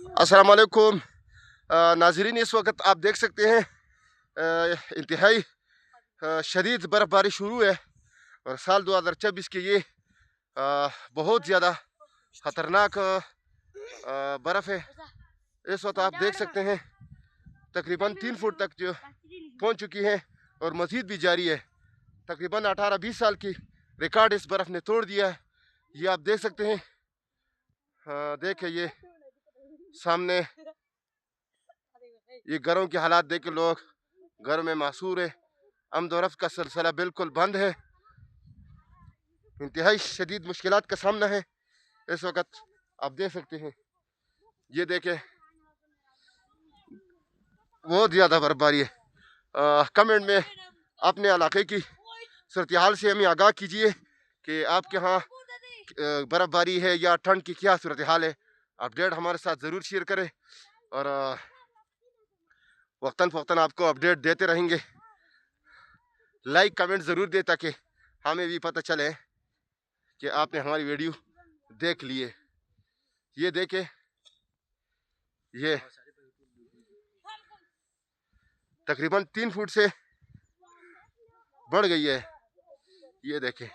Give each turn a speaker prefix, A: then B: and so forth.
A: अस्सलाम वालेकुम नाजरीन, इस वक्त आप देख सकते हैं इंतहाई शदीद बर्फ़बारी शुरू है और साल 2024 की ये बहुत ज़्यादा ख़तरनाक बर्फ़ है। इस वक्त आप देख सकते हैं तकरीबन 3 फुट तक जो पहुंच चुकी है और मज़ीद भी जारी है। तकरीबन 18-20 साल की रिकॉर्ड इस बर्फ़ ने तोड़ दिया है। ये आप देख सकते हैं। देखें ये सामने ये घरों के हालात देख के लोग घरों में मासूर है। आमद व रफ्त का सिलसिला बिल्कुल बंद है। इंतहाई शदीद मुश्किलात का सामना है इस वक्त। आप देख सकते हैं, ये देखें बहुत ज़्यादा बर्फबारी है। कमेंट में अपने इलाके की सूरत हाल से हमें आगाह कीजिए कि आपके यहाँ बर्फबारी है या ठंड की क्या सूरत हाल है। अपडेट हमारे साथ ज़रूर शेयर करें और वक्तन फ़वक्तन आपको अपडेट देते रहेंगे। लाइक कमेंट ज़रूर दें ताकि हमें भी पता चले कि आपने हमारी वीडियो देख लिए। ये देखें, ये तकरीबन 3 फुट से बढ़ गई है। ये देखें।